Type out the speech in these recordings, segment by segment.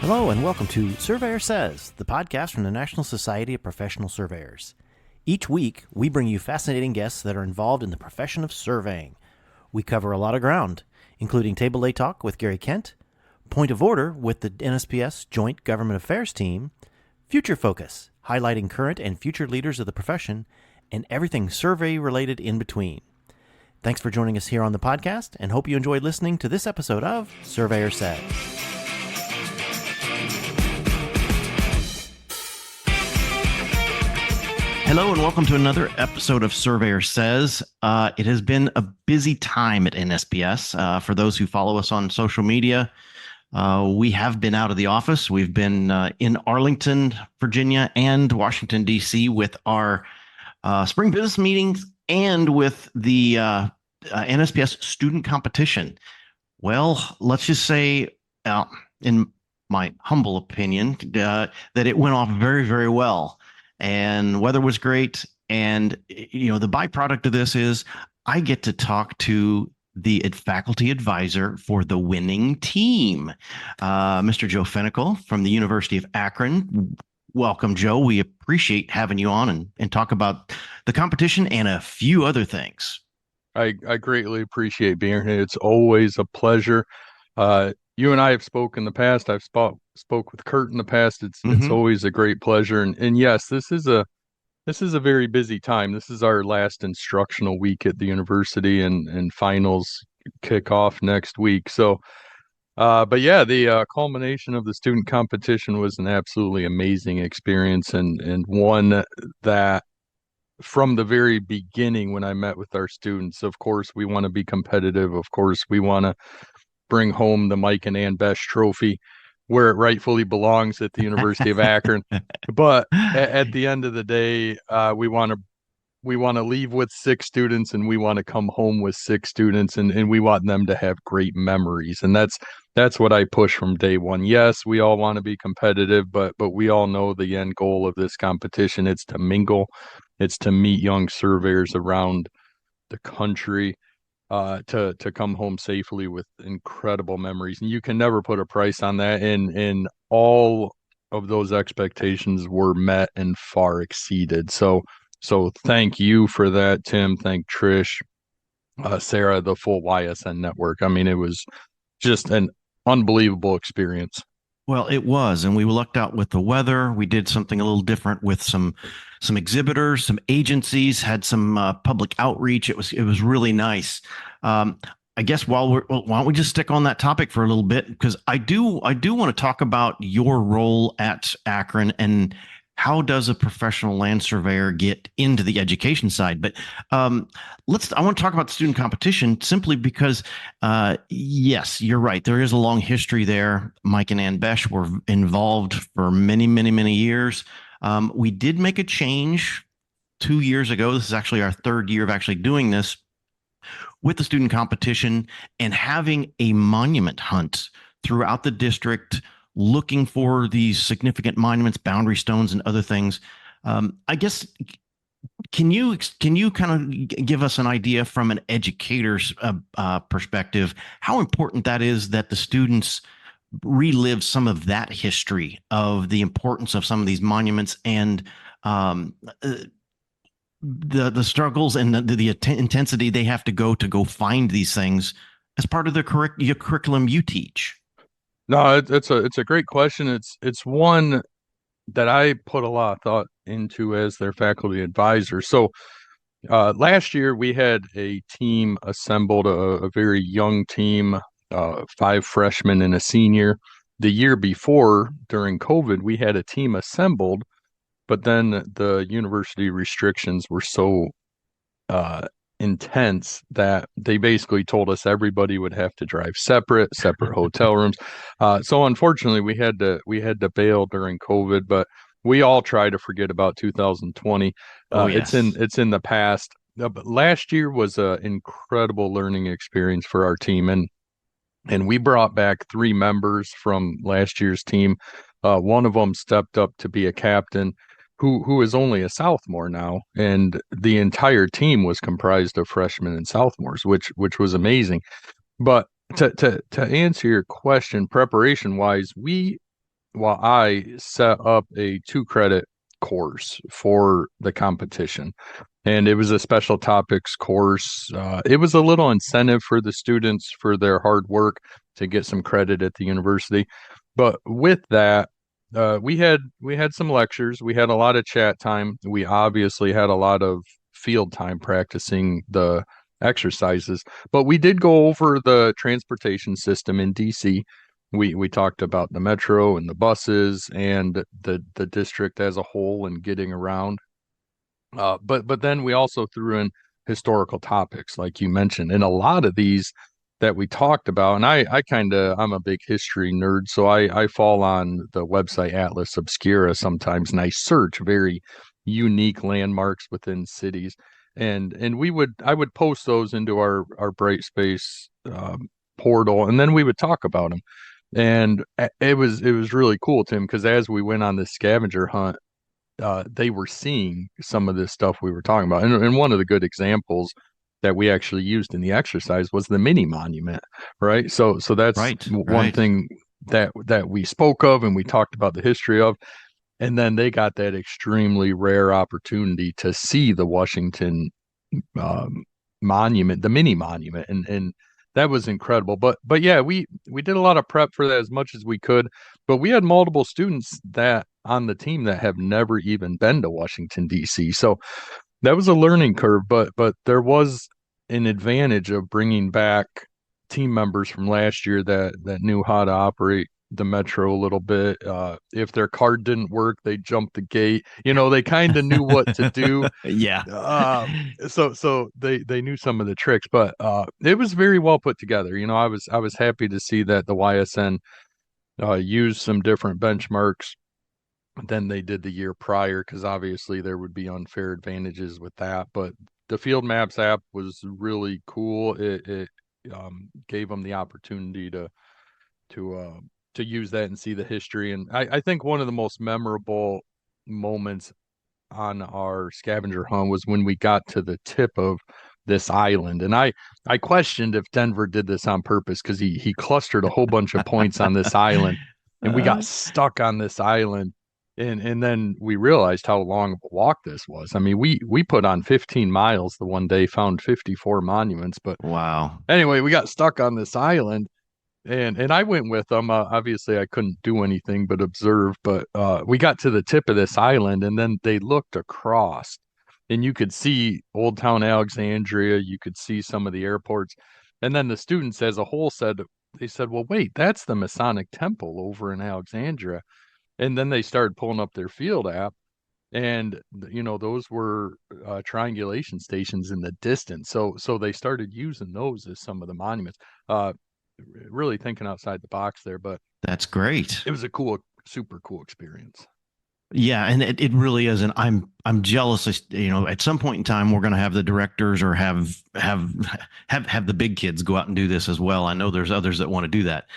Hello and welcome to Surveyor Says, the podcast from the National Society of Professional Surveyors. Each week, we bring you fascinating guests that are involved in the profession of surveying. We cover a lot of ground, including Table Lay Talk with Gary Kent, Point of Order with the NSPS Joint Government Affairs Team, Future Focus, highlighting current and future leaders of the profession, and everything survey-related in between. Thanks for joining us here on the podcast, and hope you enjoyed listening to this episode of Surveyor Says. Hello and welcome to another episode of Surveyor Says. It has been a busy time at NSPS. For those who follow us on social media, we have been out of the office. We've been in Arlington, Virginia, and Washington, D.C. with our spring business meetings and with the NSPS student competition. Well, let's just say, in my humble opinion, that it went off very, very well. And weather was great. And, you know, the byproduct of this is I get to talk to the faculty advisor for the winning team, Mr. Joe Fenicle from the University of Akron. Welcome, Joe. We appreciate having you on and talk about the competition and a few other things. I greatly appreciate being here. It's always a pleasure. You and I have spoken in the past. I've spoke with Kurt in the past. It's always a great pleasure. And yes, this is a very busy time. This is our last instructional week at the university, and finals kick off next week. So, but yeah, the culmination of the student competition was an absolutely amazing experience, and one that from the very beginning, when I met with our students, of course, we want to be competitive. Of course, we want to bring home the Mike and Ann Besch Trophy where it rightfully belongs at the University of Akron. But at the end of the day, we want to leave with 6 students, and we want to come home with 6 students, and we want them to have great memories. And that's what I push from day one. Yes, we all want to be competitive, but we all know the end goal of this competition. It's to mingle. It's to meet young surveyors around the country, to come home safely with incredible memories. And you can never put a price on that. And all of those expectations were met and far exceeded. So thank you for that, Tim. Thank Trish, Sarah, the full YSN network. I mean, it was just an unbelievable experience. Well, it was, and we lucked out with the weather. We did something a little different with some exhibitors, some agencies, had some public outreach. It was really nice. I guess why don't we just stick on that topic for a little bit, because I do want to talk about your role at Akron and how does a professional land surveyor get into the education side? But I want to talk about the student competition simply because, yes, you're right. There is a long history there. Mike and Ann Besch were involved for many, many, many years. We did make a change 2 years ago. This is actually our 3rd year of actually doing this with the student competition and having a monument hunt throughout the district, looking for these significant monuments, boundary stones, and other things. I guess, can you kind of give us an idea from an educator's perspective, how important that is that the students relive some of that history of the importance of some of these monuments and the struggles and the intensity they have to go find these things as part of the your curriculum you teach? No, it's a great question. It's one that I put a lot of thought into as their faculty advisor. So last year we had a team assembled, a very young team, 5 freshmen and a senior. The year before, during COVID, we had a team assembled, but then the university restrictions were so intense that they basically told us everybody would have to drive separate hotel rooms. So unfortunately we had to bail during COVID, but we all try to forget about 2020. Yes. It's in the past. But last year was an incredible learning experience for our team, and we brought back 3 members from last year's team. One of them stepped up to be a captain, who is only a sophomore now, and the entire team was comprised of freshmen and sophomores, which was amazing. But to answer your question, preparation wise, we while I set up a 2 credit course for the competition. And it was a special topics course. It was a little incentive for the students for their hard work to get some credit at the university. But with that, we had some lectures. We had a lot of chat time. We obviously had a lot of field time practicing the exercises. But we did go over the transportation system in DC. We talked about the metro and the buses and the district as a whole and getting around. But then we also threw in historical topics, like you mentioned, and a lot of these that we talked about. And I'm a big history nerd, so I fall on the website Atlas Obscura sometimes, and I search very unique landmarks within cities. And I would post those into our Brightspace portal, and then we would talk about them. And it was really cool, Tim, because as we went on this scavenger hunt, they were seeing some of this stuff we were talking about. And one of the good examples that we actually used in the exercise was the mini monument, right? So that's Right, one right. thing that we spoke of and we talked about the history of. And then they got that extremely rare opportunity to see the Washington um, monument, the mini monument, and that was incredible. But yeah, we did a lot of prep for that as much as we could. But we had multiple students that on the team that have never even been to Washington D.C. So that was a learning curve. But there was an advantage of bringing back team members from last year that knew how to operate the metro a little bit. If their card didn't work, they jumped the gate. They kind of knew what to do. Yeah. uh so they knew some of the tricks, but it was very well put together. I was happy to see that the YSN used some different benchmarks than they did the year prior, because obviously there would be unfair advantages with that. But the Field Maps app was really cool. It gave them the opportunity to uh to use that and see the history. And I think one of the most memorable moments on our scavenger hunt was when we got to the tip of this island. And I questioned if Denver did this on purpose, because he clustered a whole bunch of points on this island, and we got Uh, stuck on this island. And then we realized how long of a walk this was. I mean, we put on 15 miles the one day, found 54 monuments. But wow. anyway, we got stuck on this island, and I went with them. Obviously, I couldn't do anything but observe. But we got to the tip of this island, and then they looked across, and you could see Old Town Alexandria. You could see some of the airports, and then the students, as a whole, said, "Well, wait, that's the Masonic Temple over in Alexandria." And then they started pulling up their field app, and those were triangulation stations in the distance. So they started using those as some of the monuments. Uh, really thinking outside the box there, but That's great. it was a cool, super cool experience. Yeah, and it really is, and I'm jealous. At some point in time, we're going to have the directors or have the big kids go out and do this as well. I know there's others that want to do that.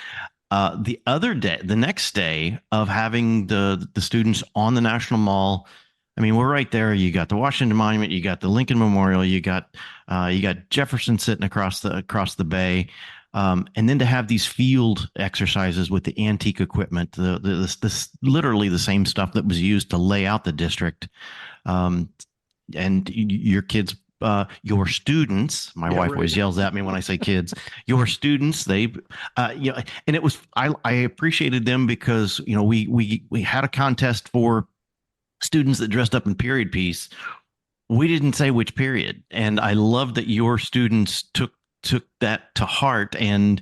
The next day of having the students on the National Mall. I mean, we're right there. You got the Washington Monument, you got the Lincoln Memorial, you got Jefferson sitting across the bay. And then to have these field exercises with the antique equipment, this literally the same stuff that was used to lay out the district, um, and your kids, your students. My Yeah, wife right. always yells at me when I say kids. Your students, and it was I appreciated them because we had a contest for students that dressed up in period piece. We didn't say which period, and I love that your students took that to heart and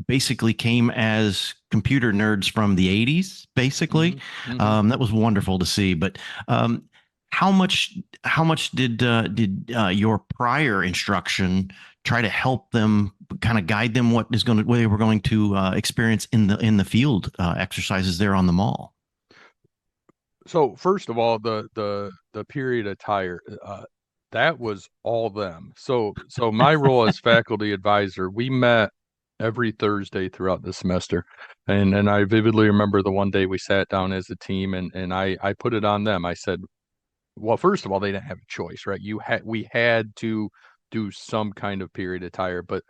basically came as computer nerds from the 80s basically. Mm-hmm. That was wonderful to see. But um, how much did your prior instruction try to help them, kind of guide them what they were going to experience in the field exercises there on the mall? So first of all, the period attire, that was all them. So my role as faculty advisor, we met every Thursday throughout the semester. And I vividly remember the one day we sat down as a team, and I put it on them. I said, well, first of all, they didn't have a choice, right? We had to do some kind of period attire, but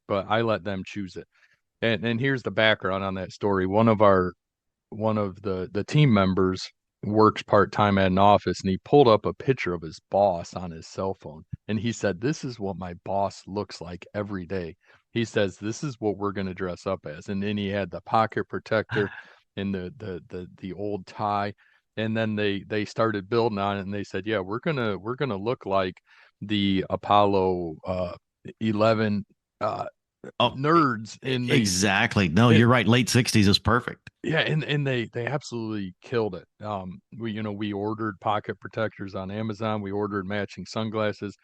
I let them choose it. And here's the background on that story. one of the team members works part-time at an office, and he pulled up a picture of his boss on his cell phone, and he said, "This is what my boss looks like every day." He says, "This is what we're going to dress up as." And then he had the pocket protector and the old tie. And then they started building on it, and they said, "Yeah, we're gonna look like the Apollo 11 Oh, nerds in the exactly. No, it, you're right. Late 60s is perfect. yeah, and they absolutely killed it. We ordered pocket protectors on Amazon. We ordered matching sunglasses.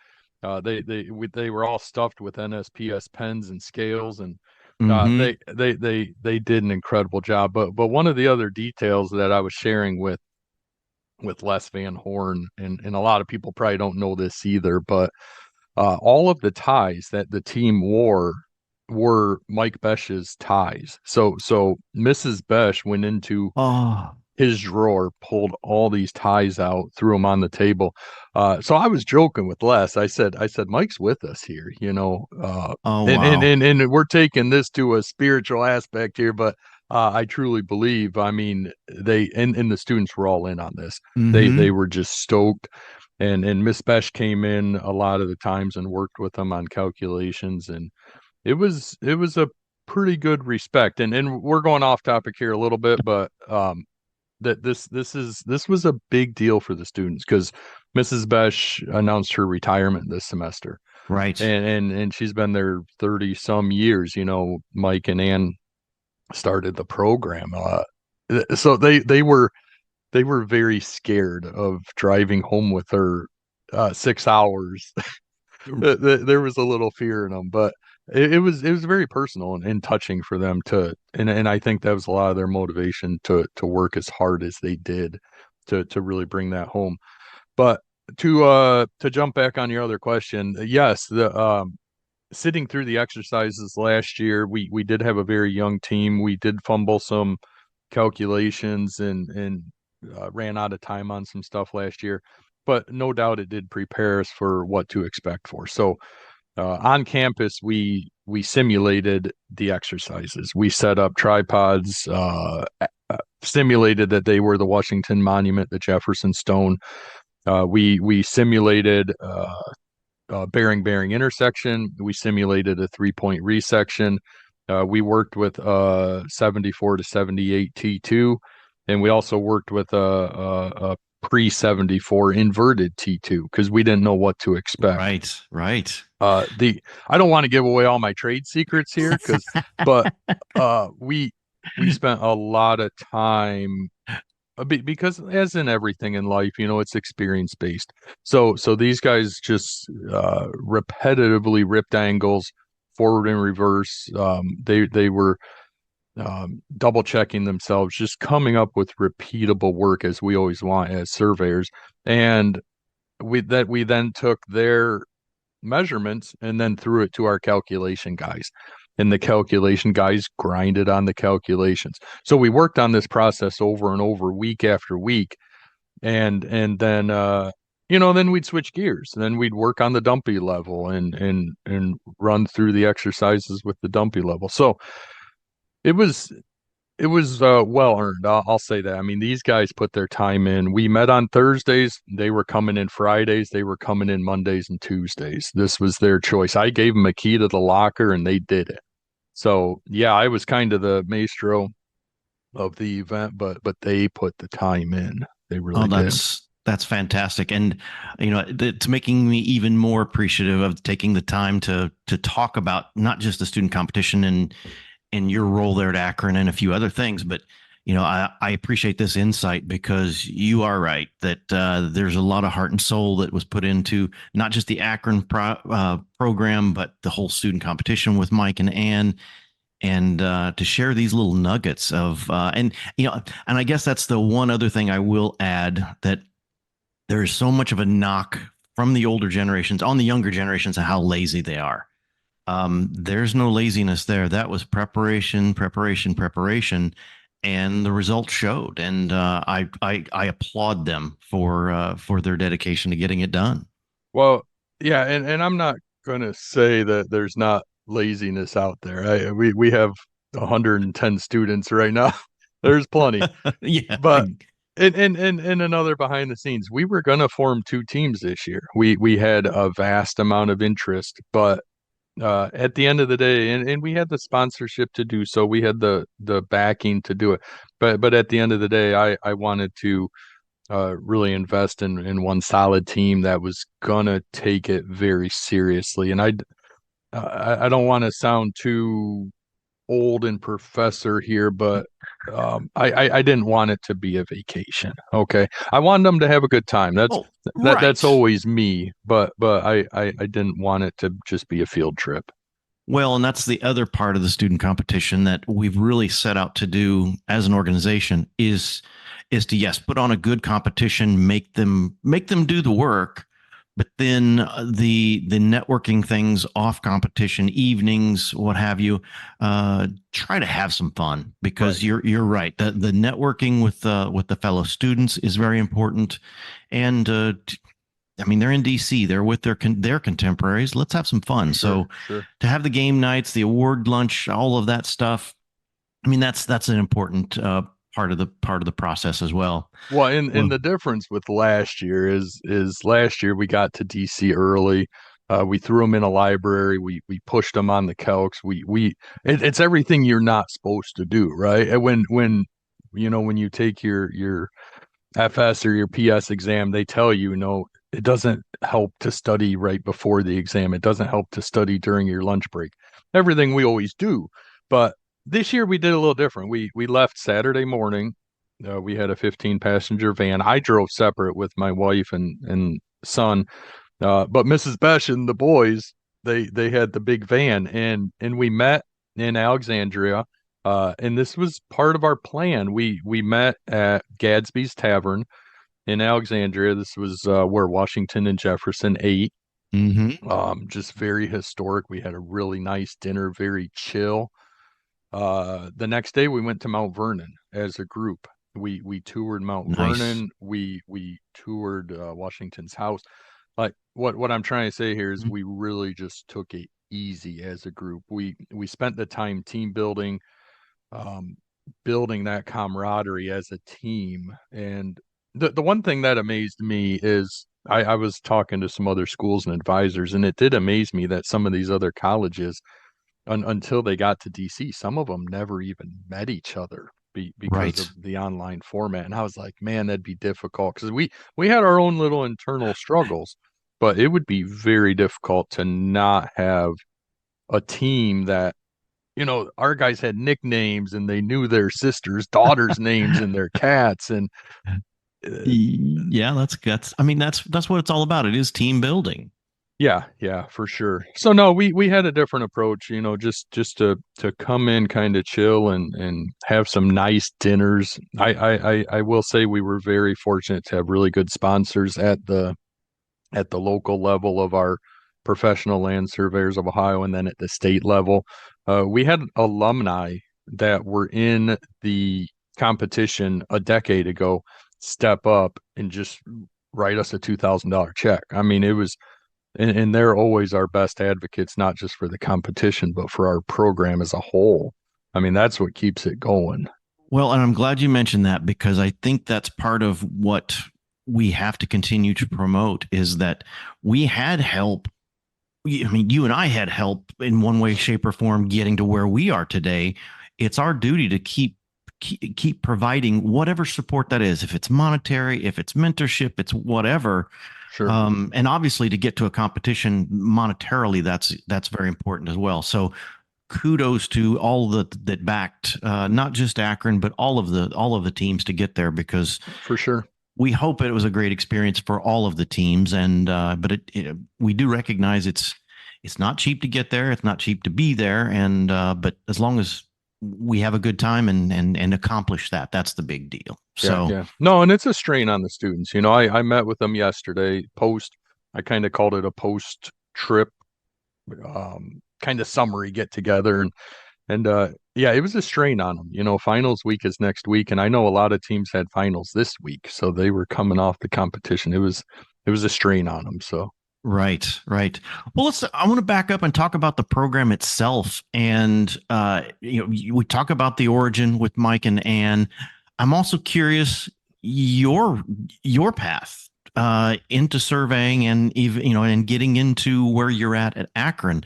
They were all stuffed with NSPS pens and scales, and Hmm. they did an incredible job. But one of the other details that I was sharing with Les Van Horn, and a lot of people probably don't know this either, but all of the ties that the team wore were Mike Besch's ties. So Mrs. Besch went into Oh, his drawer, pulled all these ties out, threw them on the table. So I was joking with Les. I said, Mike's with us here, oh, wow. and we're taking this to a spiritual aspect here, but I truly believe. I mean, and the students were all in on this. They Hmm. were just stoked, and Miss Besh came in a lot of the times and worked with them on calculations, and it was a pretty good respect. And we're going off topic here a little bit, but that this was a big deal for the students because Mrs. Besh announced her retirement this semester, Right. and she's been there 30 some years. Mike and Ann started the program. So they were very scared of driving home with her 6 hours. There was a little fear in them, but it was very personal and touching for them and I think that was a lot of their motivation to work as hard as they did to really bring that home. But to jump back on your other question, yes, the sitting through the exercises last year, we did have a very young team. We did fumble some calculations and ran out of time on some stuff last year, but no doubt it did prepare us for what to expect for. So on campus, we simulated the exercises. We set up tripods, simulated that they were the Washington Monument, the Jefferson Stone. We simulated bearing intersection. We simulated a 3-point resection. We worked with 74 to 78 T2, and we also worked with a pre 74 inverted T2 because we didn't know what to expect. Right. Right. The I don't want to give away all my trade secrets here but we spent a lot of time because as in everything in life, it's experience based. So these guys just repetitively ripped angles forward and reverse. They were double checking themselves, just coming up with repeatable work as we always want as surveyors. And we then took their measurements and then threw it to our calculation guys. And the calculation guys grinded on the calculations. So we worked on this process over and over, week after week, and then then we'd switch gears. Then we'd work on the dumpy level and run through the exercises with the dumpy level. So it was well earned. I'll say that. I mean, these guys put their time in. We met on Thursdays. They were coming in Fridays. They were coming in Mondays and Tuesdays. This was their choice. I gave them a key to the locker, and they did it. So yeah, I was kind of the maestro of the event, but they put the time in. They Oh, really did. that's fantastic, and it's making me even more appreciative of taking the time to talk about not just the student competition and your role there at Akron and a few other things, but I appreciate this insight because you are right that there's a lot of heart and soul that was put into not just the Akron program, but the whole student competition with Mike and Ann, and to share these little nuggets of and I guess that's the one other thing I will add, that there's so much of a knock from the older generations on the younger generations of how lazy they are. There's no laziness there. That was preparation, preparation, preparation, and the results showed. And I applaud them for their dedication to getting it done. Well, yeah, and I'm not gonna say that there's not laziness out there. We have 110 students right now. There's plenty. Yeah. But in another behind the scenes, we were gonna form two teams this year. We had a vast amount of interest, but at the end of the day, and we had the sponsorship to do so, we had the backing to do it. But at the end of the day, I wanted to really invest in one solid team that was gonna take it very seriously. And I don't want to sound too old and professor here, but I didn't want it to be a vacation. Okay, I wanted them to have a good time. Oh, That's right. always me, but I didn't want it to just be a field trip. Well, and that's the other part of the student competition that we've really set out to do as an organization is to, yes, put on a good competition, make them do the work, but then the networking things off competition, evenings, what have you, try to have some fun, because Right. you're right. The networking with the fellow students is very important. And I mean, they're in DC. They're with their contemporaries. Let's have some fun. Sure, So sure. to have the game nights, the award lunch, all of that stuff. I mean, that's an important part of the process as well. Well, and Well, the difference with last year is last year we got to DC early. We threw them in a library. We pushed them on the calcs. It's everything you're not supposed to do, right? And when when you take your FS or your PS exam, they tell you, no, it doesn't help to study right before the exam. It doesn't help to study during your lunch break. Everything we always do, but this year we did a little different. We left Saturday morning. We had a 15 passenger van. I drove separate with my wife and son, but Mrs. Besh and the boys they had the big van, and we met in Alexandria. And this was part of our plan. We met at Gadsby's Tavern in Alexandria. This was where Washington and Jefferson ate. mm-hmm. Just very historic. We had a really nice dinner, very chill. The next day we went to Mount Vernon as a group. We toured Mount Nice. Vernon. We toured Washington's house. Like what I'm trying to say here is we really just took it easy as a group. We spent the time team building, um, building that camaraderie as a team. And the one thing that amazed me is I was talking to some other schools and advisors, and it did amaze me that some of these other colleges, until they got to DC, some of them never even met each other because of Right. the online format. And I was like, man, that'd be difficult because we had our own little internal struggles, but it would be very difficult to not have a team that our guys had nicknames and they knew their sisters' daughters' names and their cats. And uh, Yeah, that's. I mean, that's what it's all about. It is team building. yeah, yeah, for sure. So no, we had a different approach, just to come in kind of chill and have some nice dinners. I will say we were very fortunate to have really good sponsors at the local level of our professional land surveyors of Ohio, and then at the state level. We had alumni that were in the competition a decade ago step up and just write us a $2,000 check. I mean, it was, and they're always our best advocates, not just for the competition, but for our program as a whole. I mean, that's what keeps it going. Well, and I'm glad you mentioned that, because I think that's part of what we have to continue to promote, is that we had help. I mean, you and I had help in one way, shape, or form getting to where we are today. It's our duty to keep providing whatever support that is. If it's monetary, if it's mentorship, it's whatever. Sure. And obviously, to get to a competition monetarily, that's very important as well. So kudos to all that backed, not just Akron, but all of the teams to get there, because For sure. we hope it was a great experience for all of the teams. And but we do recognize it's not cheap to get there. It's not cheap to be there. And but as long as we have a good time and accomplish that, that's the big deal. Yeah, So yeah. No, and it's a strain on the students. I met with them yesterday, I kind of called it a post trip kind of summary get together, and yeah, it was a strain on them. Finals week is next week, and I know a lot of teams had finals this week, so they were coming off the competition. It was a strain on them. So Right, right. Well, I want to back up and talk about the program itself. And, we talk about the origin with Mike and Ann. I'm also curious your, your path, into surveying and even, and getting into where you're at Akron.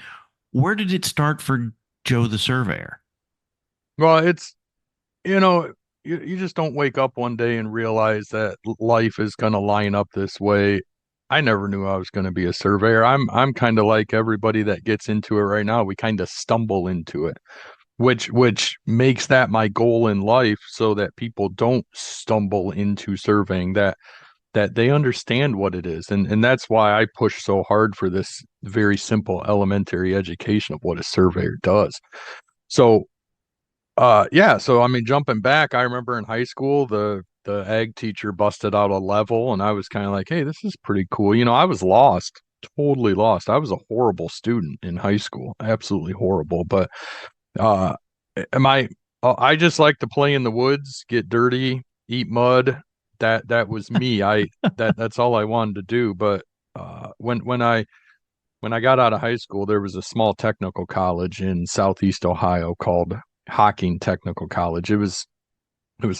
Where did it start for Joe the surveyor? Well, it's, you know, you just don't wake up one day and realize that life is going to line up this way. I never knew I was going to be a surveyor. I'm kind of like everybody that gets into it right now. We kind of stumble into it, which makes that my goal in life, so that people don't stumble into surveying, that they understand what it is. And that's why I push so hard for this very simple elementary education of what a surveyor does. So yeah, so I mean, jumping back, I remember in high school, the ag teacher busted out a level, and I was kind of like, hey, this is pretty cool. I was lost, totally lost. I was a horrible student in high school, absolutely horrible. But uh, am I just like to play in the woods, get dirty, eat mud. That was me. That's all I wanted to do. But when I got out of high school, there was a small technical college in Southeast Ohio called Hocking Technical College. It was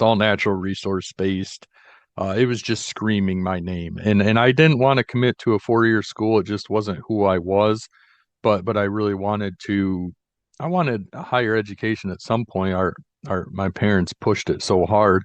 all natural resource based. It was just screaming my name, and I didn't want to commit to a 4-year school. It just wasn't who I was. But I really wanted to. I wanted a higher education at some point. Our my parents pushed it so hard,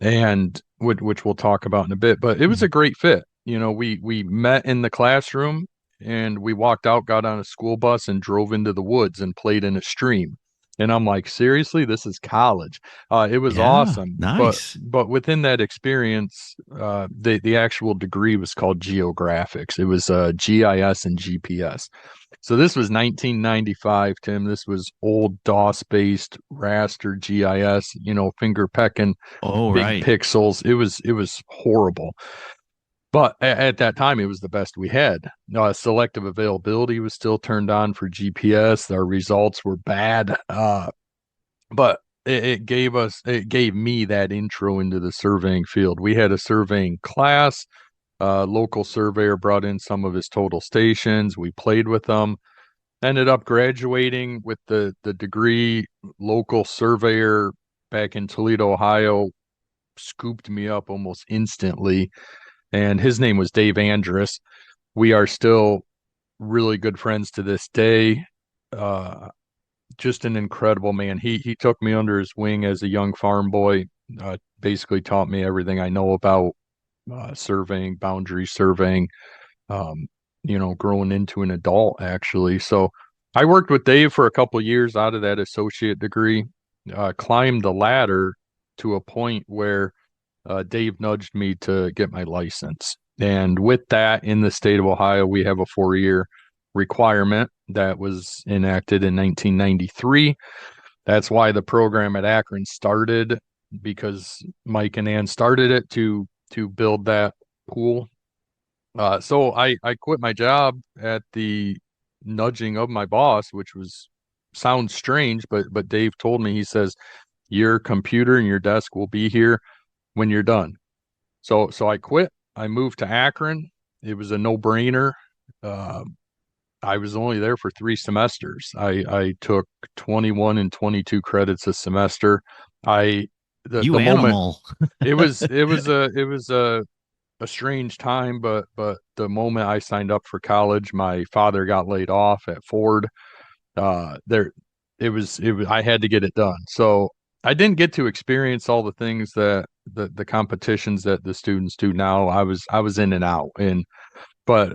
and which we'll talk about in a bit. But it was a great fit. We met in the classroom, and we walked out, got on a school bus, and drove into the woods and played in a stream. And I'm like, seriously, this is college. It was Yeah, awesome, but nice. within that experience, the actual degree was called geographics. It was GIS and GPS. So this was 1995, Tim. This was old DOS-based raster GIS. Finger pecking, Oh, big right. pixels. It was horrible. But at that time, it was the best we had. Selective availability was still turned on for GPS. Our results were bad, but it gave me that intro into the surveying field. We had a surveying class. Local surveyor brought in some of his total stations. We played with them. Ended up graduating with the degree. Local surveyor back in Toledo, Ohio, scooped me up almost instantly, and his name was Dave Andrus. We are still really good friends to this day. Uh, just an incredible man. He took me under his wing as a young farm boy. Basically taught me everything I know about surveying, boundary surveying. Um, growing into an adult actually. So I worked with Dave for a couple years out of that associate degree. Climbed the ladder to a point where Dave nudged me to get my license. And with that, in the state of Ohio, we have a 4-year requirement that was enacted in 1993. That's why the program at Akron started, because Mike and Ann started it to build that pool. So I quit my job at the nudging of my boss, which sounds strange, but Dave told me, he says, your computer and your desk will be here when you're done. So I quit. I moved to Akron. It was a no-brainer. Uh, I was only there for 3 semesters. I took 21 and 22 credits a semester. I You the moment animal. it was a strange time, but the moment I signed up for college, my father got laid off at Ford. There, it was I had to get it done. So I didn't get to experience all the things that the competitions that the students do now. I was in and out, but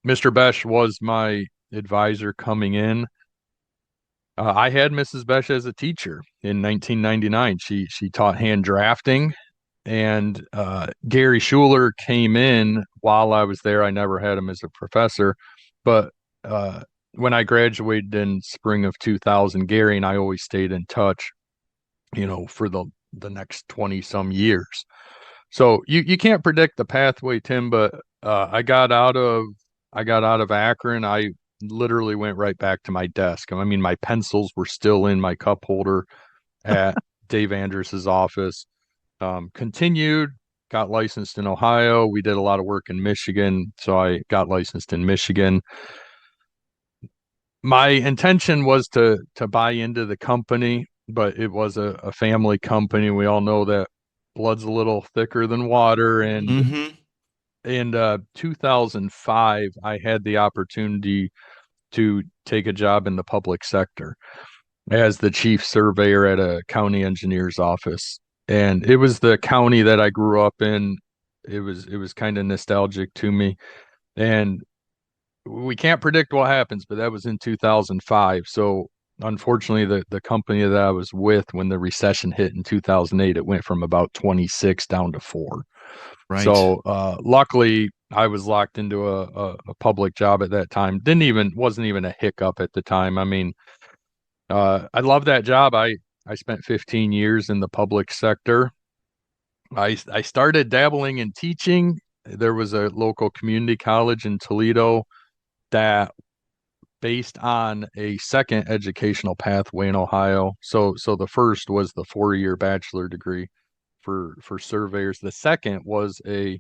Mr. Besh was my advisor coming in. I had Mrs. Besh as a teacher in 1999. She taught hand drafting, and Gary Schuler came in while I was there. I never had him as a professor, but uh, when I graduated in spring of 2000, Gary and I always stayed in touch, for the next 20 some years. So you can't predict the pathway, Tim, but I got out of Akron. I literally went right back to my desk. I mean, my pencils were still in my cup holder at Dave Andrus's office. Continued. got licensed in Ohio. We did a lot of work in Michigan, so I got licensed in Michigan. My intention was to buy into the company, but it was a family company. We all know that blood's a little thicker than water, and Mm-hmm. in 2005, I had the opportunity to take a job in the public sector as the chief surveyor at a county engineer's office. And it was the county that I grew up in. It was kind of nostalgic to me. And we can't predict what happens, but that was in 2005. So unfortunately, the company that I was with when the recession hit in 2008, it went from about 26 down to 4. Right. So luckily, I was locked into a public job at that time. Wasn't even a hiccup at the time. I mean, I love that job. I spent 15 years in the public sector. I started dabbling in teaching. There was a local community college in Toledo that based on a second educational pathway in Ohio. So the first was the 4-year bachelor degree for surveyors. The second was a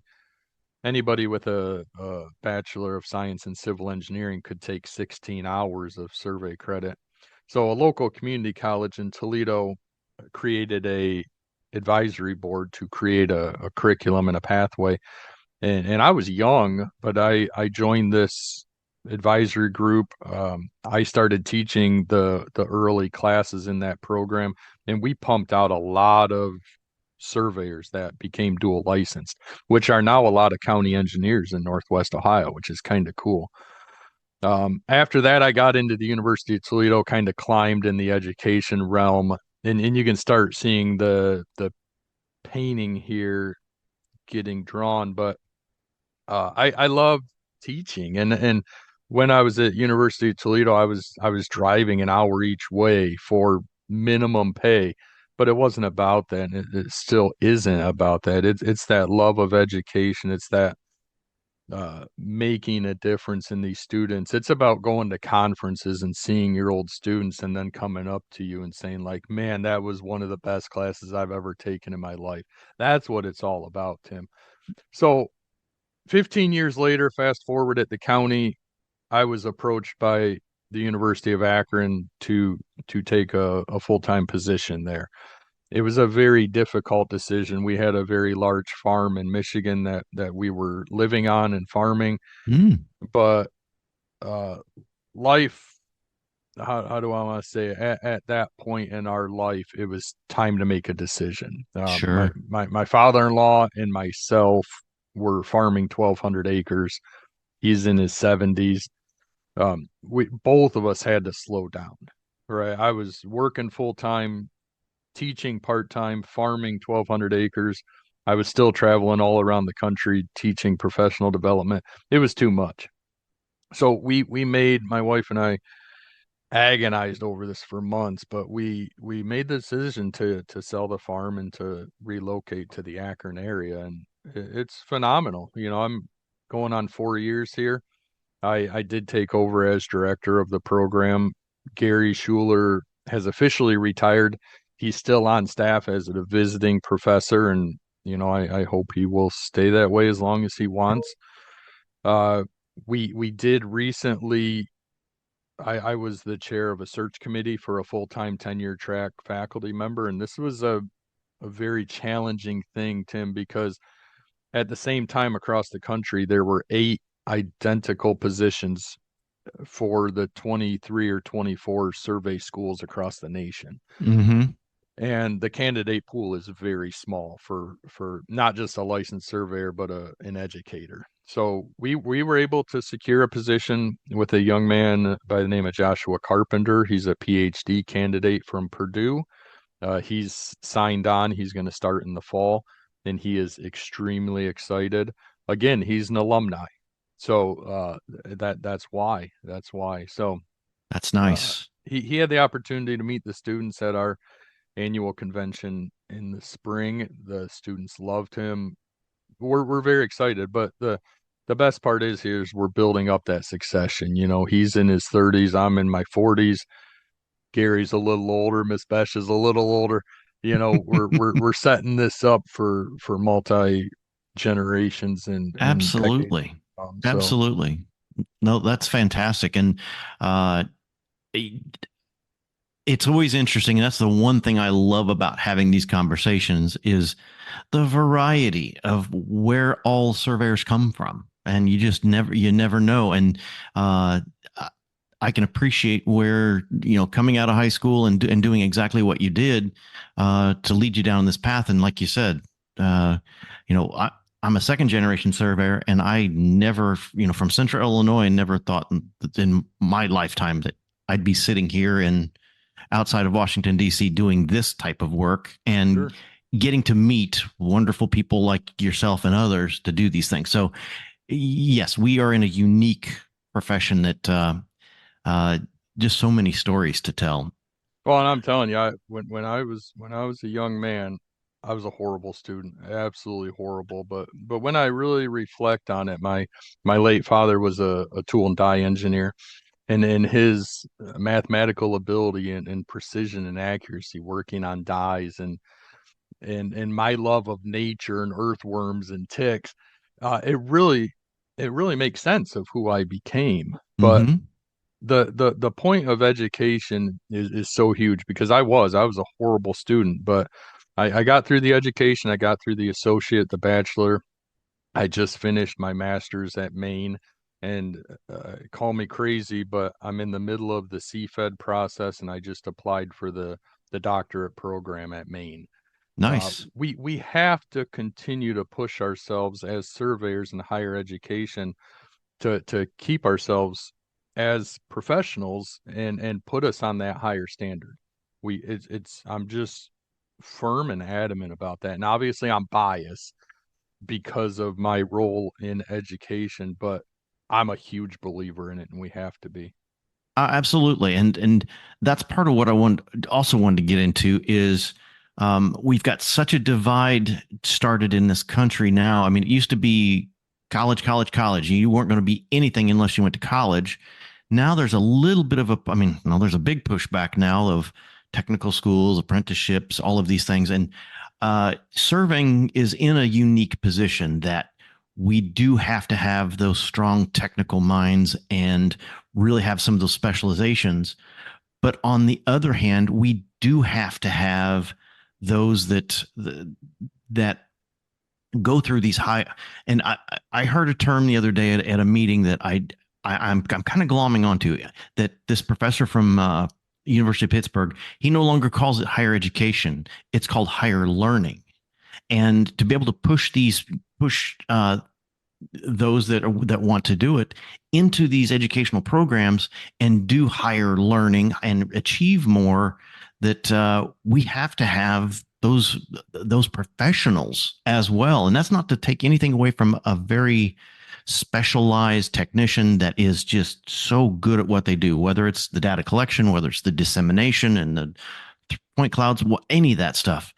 anybody with a bachelor of science in civil engineering could take 16 hours of survey credit. So a local community college in Toledo created a advisory board to create a curriculum and a pathway. And I was young, but I joined this advisory group. I started teaching the early classes in that program, and we pumped out a lot of surveyors that became dual licensed, which are now a lot of county engineers in Northwest Ohio, which is kind of cool. After that, I got into the University of Toledo, kind of climbed in the education realm, and you can start seeing the painting here getting drawn. But I love teaching, and when I was at University of Toledo, I was driving an hour each way for minimum pay, but it wasn't about that. And it still isn't about that. It's that love of education. It's that making a difference in these students. It's about going to conferences and seeing your old students and then coming up to you and saying like, man, that was one of the best classes I've ever taken in my life. That's what it's all about, Tim. So 15 years later, fast forward at the county, I was approached by the University of Akron to take a full-time position there. It was a very difficult decision. We had a very large farm in Michigan that we were living on and farming, Mm. but uh, life, how do I want to say it? At that point in our life, it was time to make a decision. My, Sure. my my father-in-law and myself were farming 1,200 acres. He's in his 70s. We both of us had to slow down. Right, I was working full time, teaching part time, farming 1,200 acres. I was still traveling all around the country teaching professional development. It was too much. So we made, my wife and I agonized over this for months, but we made the decision to sell the farm and to relocate to the Akron area, and it's phenomenal. I'm going on 4 years here. I did take over as director of the program. Gary Schuler has officially retired. He's still on staff as a visiting professor, and I hope he will stay that way as long as he wants. Uh, we did recently. I was the chair of a search committee for a full-time tenure track faculty member, and this was a very challenging thing, Tim, because at the same time across the country there were 8 identical positions for the 23 or 24 survey schools across the nation. Mm-hmm. And the candidate pool is very small for not just a licensed surveyor, but an educator. So we were able to secure a position with a young man by the name of Joshua Carpenter. He's a PhD candidate from Purdue. He's signed on. He's going to start in the fall, and he is extremely excited. Again, he's an alumni, so that's why. That's why. So That's uh, nice. he had the opportunity to meet the students at our annual convention in the spring. The students loved him. We're very excited, but the best part is we're building up that succession. He's in his 30s, I'm in my 40s. Gary's a little older, Miss Besh is a little older. We're setting this up for multi generations and decades Absolutely. to come. So Absolutely. No, that's fantastic. And uh, it- it's always interesting. And that's the one thing I love about having these conversations is the variety of where all surveyors come from. And you never know. And uh, I can appreciate where, coming out of high school and doing exactly what you did to lead you down this path. And like you said, uh, you know, I, I'm a second generation surveyor, and I never, from Central Illinois, never thought in my lifetime that I'd be sitting here in outside of Washington, D.C., doing this type of work and sure. getting to meet wonderful people like yourself and others to do these things. So, yes, we are in a unique profession that uh, just so many stories to tell. Well, and I'm telling you, when I was a young man, I was a horrible student, absolutely horrible. But when I really reflect on it, my late father was a tool and die engineer, and in his mathematical ability and precision and accuracy, working on dies and my love of nature and earthworms and ticks, it really makes sense of who I became. But Mm-hmm. the point of education is so huge because I was a horrible student, but I got through the education, I got through the associate, the bachelor. I just finished my master's at Maine, and call me crazy, but I'm in the middle of the CFED process, and I just applied for the doctorate program at Maine. Nice. We have to continue to push ourselves as surveyors in higher education to keep ourselves as professionals and put us on that higher standard. It's I'm just firm and adamant about that. And obviously I'm biased because of my role in education, but I'm a huge believer in it and we have to be. Absolutely, and that's part of what I also wanted to get into is we've got such a divide started in this country now. I mean, it used to be college, college, college. You weren't going to be anything unless you went to college. Now there's a little bit of a, I mean, no, there's a big pushback now of technical schools, apprenticeships, all of these things, and serving is in a unique position that we do have to have those strong technical minds and really have some of those specializations. But on the other hand, we do have to have those that go through these high. And I heard a term the other day at a meeting that I'm kind of glomming onto, that this professor from University of Pittsburgh, he no longer calls it higher education; it's called higher learning. And to be able to push those that want to do it into these educational programs and do higher learning and achieve more, that we have to have those professionals as well. And that's not to take anything away from a very specialized technician that is just so good at what they do, whether it's the data collection, whether it's the dissemination and the point clouds, any of that stuff.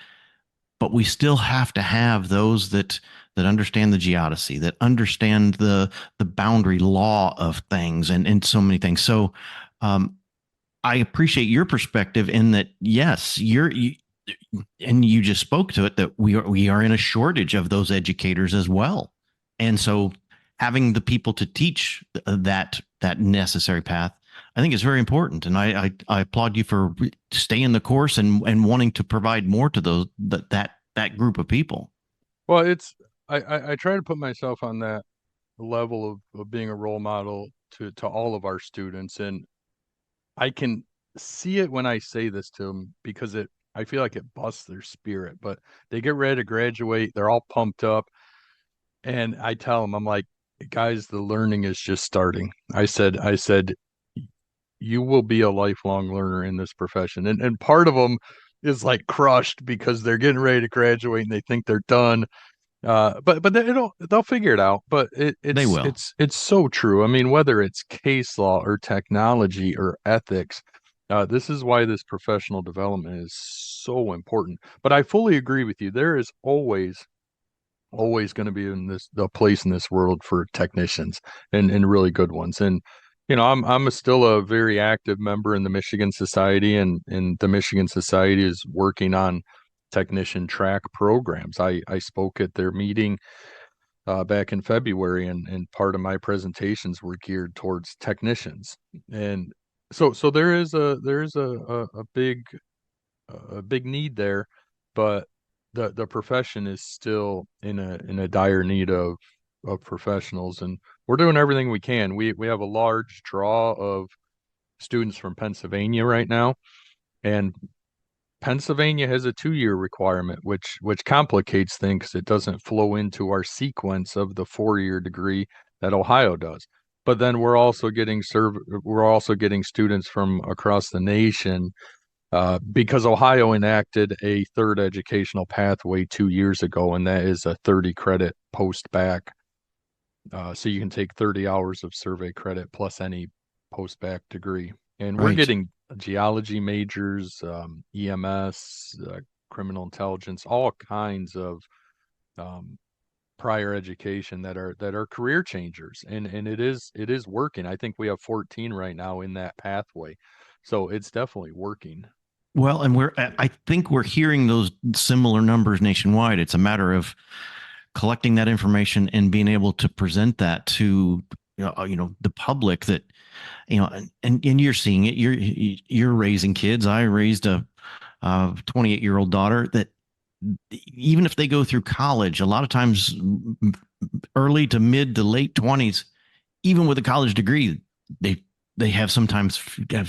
But we still have to have those that understand the geodesy, that understand the boundary law of things, and so many things. So I appreciate your perspective in that. Yes, and you just spoke to it, that we are in a shortage of those educators as well. And so having the people to teach that necessary path, I think is very important. And I applaud you for staying the course and wanting to provide more to that group of people. Well, I try to put myself on that level of being a role model to all of our students. And I can see it when I say this to them because I feel like it busts their spirit, but they get ready to graduate, they're all pumped up, and I tell them, I'm like, guys, the learning is just starting. I said, you will be a lifelong learner in this profession. And part of them is like crushed because they're getting ready to graduate and they think they're done. But they'll figure it out. But They will. it's so true. I mean, whether it's case law or technology or ethics, this is why this professional development is so important. But I fully agree with you. There is always going to be in this the place in this world for technicians and really good ones. And still a very active member in the Michigan Society, and the Michigan Society is working on technician track programs. I spoke at their meeting back in February, and part of my presentations were geared towards technicians. And so there is a big need there, but the profession is still in a dire need of professionals, and we're doing everything we can. We have a large draw of students from Pennsylvania right now, and Pennsylvania has a 2-year requirement, which complicates things. It doesn't flow into our sequence of the 4-year degree that Ohio does. But then we're also getting students from across the nation, because Ohio enacted a third educational pathway 2 years ago, and that is a 30 credit post back. So you can take 30 hours of survey credit plus any post back degree. And we're Right. getting geology majors, EMS, criminal intelligence, all kinds of um, prior education that are career changers, and it is working. I think we have 14 right now in that pathway, so it's definitely working. Well, and I think we're hearing those similar numbers nationwide. It's a matter of collecting that information and being able to present that to the public that and you're seeing it. You're raising kids. I raised a 28-year-old daughter that even if they go through college, a lot of times early to mid to late 20s, even with a college degree, they they have sometimes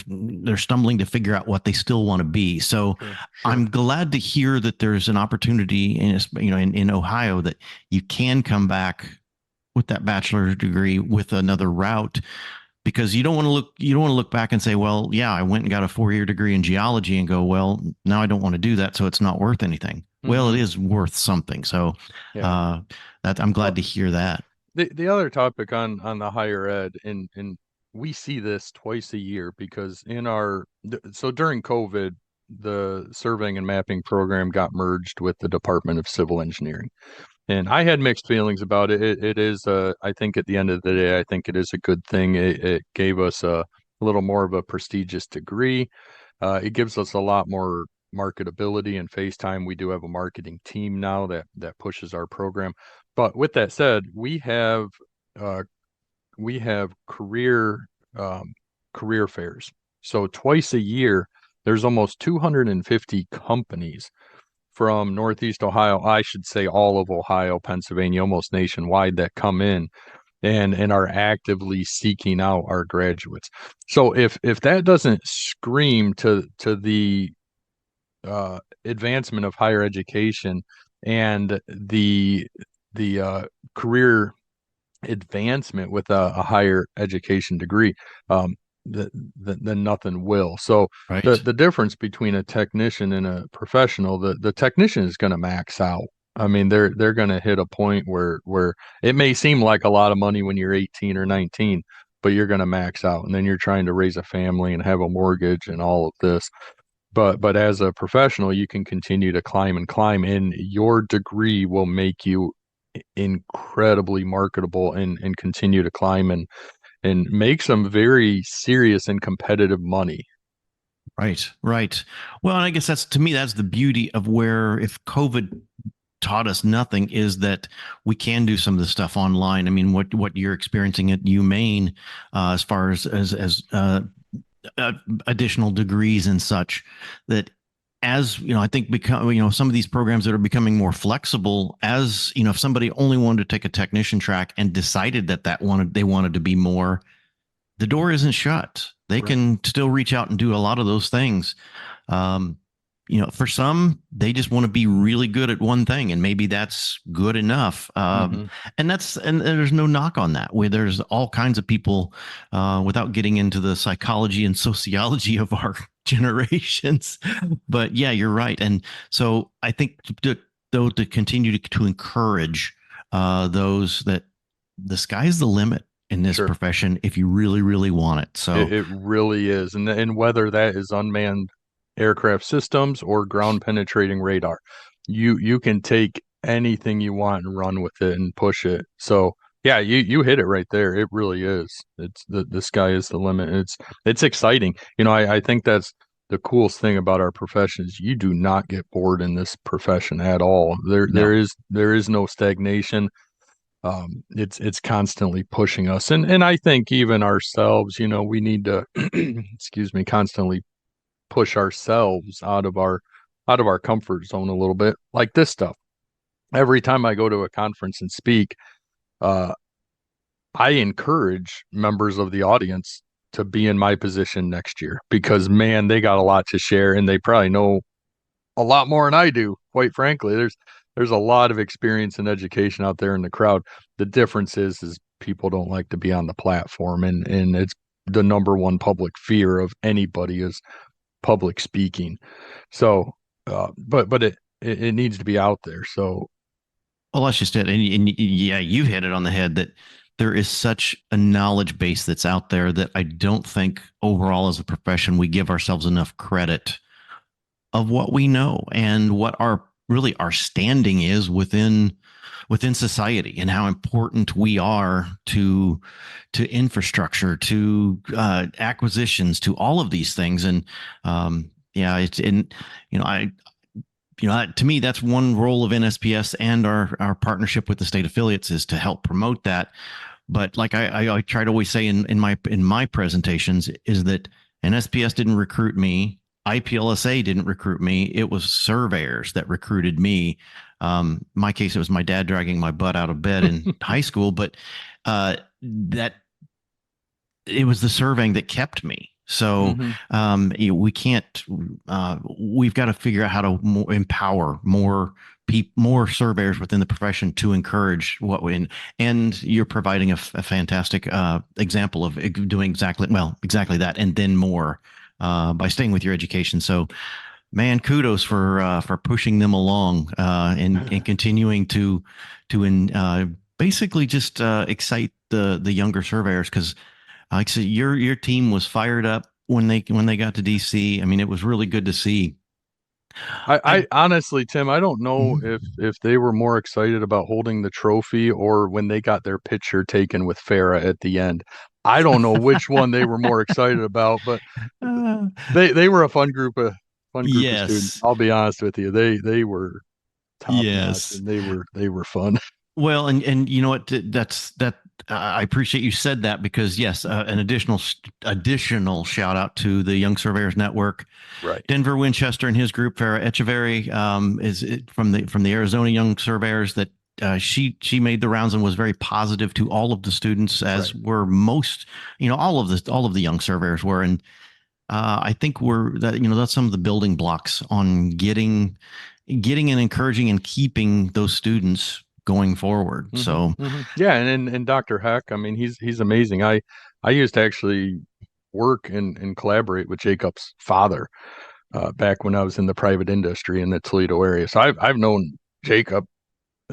they're stumbling to figure out what they still want to be. So Sure, sure. I'm glad to hear that there's an opportunity in Ohio that you can come back with that bachelor's degree with another route, because you don't want to look back and say, well, yeah, I went and got a 4-year degree in geology and go, well, now I don't want to do that, so it's not worth anything. Well, it Mm-hmm. is worth something. So Yeah. uh, that I'm glad Well, to hear that. the other topic on the higher ed, and we see this twice a year because so during COVID, the surveying and mapping program got merged with the Department of Civil Engineering. And I had mixed feelings about it. It is, I think at the end of the day, I think it is a good thing. It gave us a little more of a prestigious degree. It gives us a lot more marketability and face time. We do have a marketing team now that pushes our program. But with that said, uh, we have um, career fairs. So twice a year, there's almost 250 companies from Northeast Ohio, I should say all of Ohio, Pennsylvania, almost nationwide, that come in and are actively seeking out our graduates. So if that doesn't scream to the advancement of higher education and the career advancement with a higher education degree, um, then nothing will. So the Right. the difference between a technician and a professional, the technician is going to max out. I mean, they're going to hit a point where it may seem like a lot of money when you're 18 or 19, but you're going to max out, and then you're trying to raise a family and have a mortgage and all of this. But as a professional, you can continue to climb and climb, and your degree will make you incredibly marketable and continue to climb and make some very serious and competitive money. Right. Right. Well, and I guess that's, to me, that's the beauty of where, if COVID taught us nothing, is that we can do some of this stuff online. I mean, what you're experiencing at UMaine, as far as additional degrees and such, that, as I think, become some of these programs that are becoming more flexible, as if somebody only wanted to take a technician track and decided they wanted to be more, the door isn't shut. They Right. can still reach out and do a lot of those things. Um, for some, they just want to be really good at one thing, and maybe that's good enough. Hmm. And there's no knock on that. Where there's all kinds of people, without getting into the psychology and sociology of our generations. But yeah, you're right. And so I think to continue to encourage those that the sky's the limit in this Sure. profession if you really, really want it. So It really is. And whether that is unmanned aircraft systems or ground penetrating radar, you can take anything you want and run with it and push it. So yeah, you hit it right there. It really is. It's the sky is the limit. It's exciting. I think that's the coolest thing about our profession is you do not get bored in this profession at all. There no. there is there is no stagnation. It's constantly pushing us, and I think even ourselves, we need to excuse me, constantly push ourselves out of our comfort zone a little bit, like this stuff. Every time I go to a conference and speak, uh, I encourage members of the audience to be in my position next year, because man, they got a lot to share, and they probably know a lot more than I do. Quite frankly, there's a lot of experience and education out there in the crowd. The difference is people don't like to be on the platform, and it's the number one public fear of anybody is public speaking. So, but it needs to be out there. So, Well, that's just it. And yeah, you hit it on the head that there is such a knowledge base that's out there that I don't think overall as a profession we give ourselves enough credit of what we know and what our really our standing is within society and how important we are to infrastructure, to acquisitions, to all of these things. And yeah, it's in I to me, that's one role of NSPS and our partnership with the state affiliates is to help promote that. But like I try to always say in my presentations is that NSPS didn't recruit me. IPLSA didn't recruit me. It was surveyors that recruited me. My case, it was my dad dragging my butt out of bed in high school, but that it was the surveying that kept me. So mhm. we can't. We've got to figure out how to empower more surveyors within the profession to encourage what we. And you're providing a fantastic example of doing exactly that, and then more by staying with your education. So, man, kudos for pushing them along and continuing to basically just excite the younger surveyors because like I said, your team was fired up when they got to DC. I mean, it was really good to see. I I honestly, Tim, I don't know if Mhm. they were more excited about holding the trophy or when they got their picture taken with Farah at the end. I don't know which one they were more excited about, but Uh, they were a fun group of students. yes, I'll be honest with you. They were top notch, yes. and they were fun. Well, and you know what? That's that. I appreciate you said that because yes, an additional shout out to the Young Surveyors Network. Right. Denver Winchester and his group, Farah Echeverry, from the Arizona Young Surveyors that she made the rounds and was very positive to all of the students, as Right. were most, all of the young surveyors were, and I think that's some of the building blocks on getting and encouraging and keeping those students going forward. So, Yeah, and Dr. Heck, I mean, he's amazing. I used to actually work and collaborate with Jacob's father back when I was in the private industry in the Toledo area. So I've known Jacob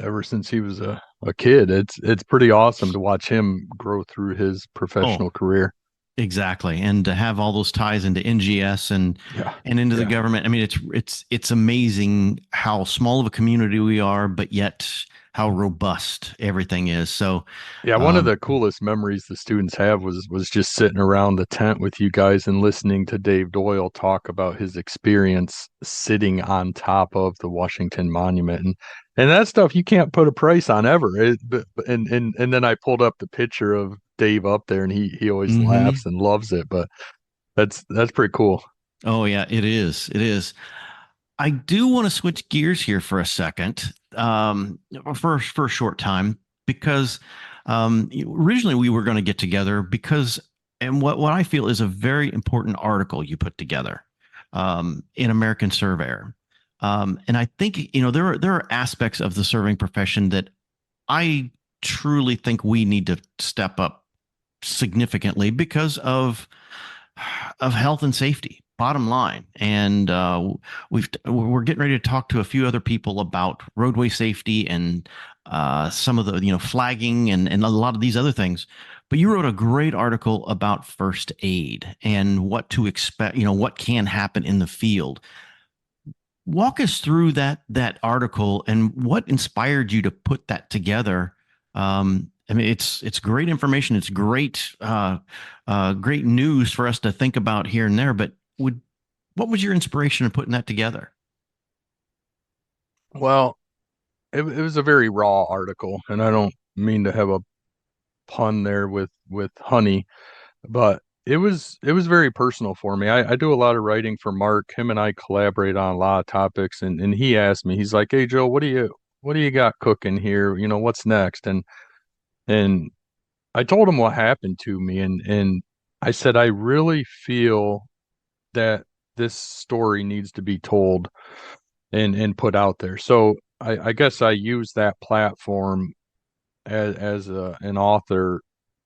ever since he was a kid. It's pretty awesome to watch him grow through his oh, professional career. exactly, and to have all those ties into NGS Yeah. and into the Yeah. government. I mean, it's amazing how small of a community we are, but yet how robust everything is. So, Yeah, one of um, the coolest memories the students have was just sitting around the tent with you guys and listening to Dave Doyle talk about his experience sitting on top of the Washington Monument, and that stuff you can't put a price on ever. And then I pulled up the picture of Dave up there, and he always laughs mhm. and loves it. But that's pretty cool. Oh yeah, it is. It is. I do want to switch gears here for a second, for a short time, because originally we were going to get together because, and what I feel is a very important article you put together in American Surveyor, and I think there are aspects of the surveying profession that I truly think we need to step up significantly because of health and safety bottom line. And we're getting ready to talk to a few other people about roadway safety and some of the flagging and a lot of these other things. But you wrote a great article about first aid and what to expect, what can happen in the field. Walk us through that article and what inspired you to put that together. I mean, it's great information. It's great news for us to think about here and there. But what was your inspiration in putting that together? Well, it was a very raw article, and mean to have a pun there with honey, but it was very personal for me. I do a lot of writing for Mark. Him and I collaborate on a lot of topics, and he asked me, he's like, "Hey Joe, what do you got cooking here? What's next?" And I told him what happened to me, and I said I really feel that this story needs to be told and put out there. So I guess I use that platform as an author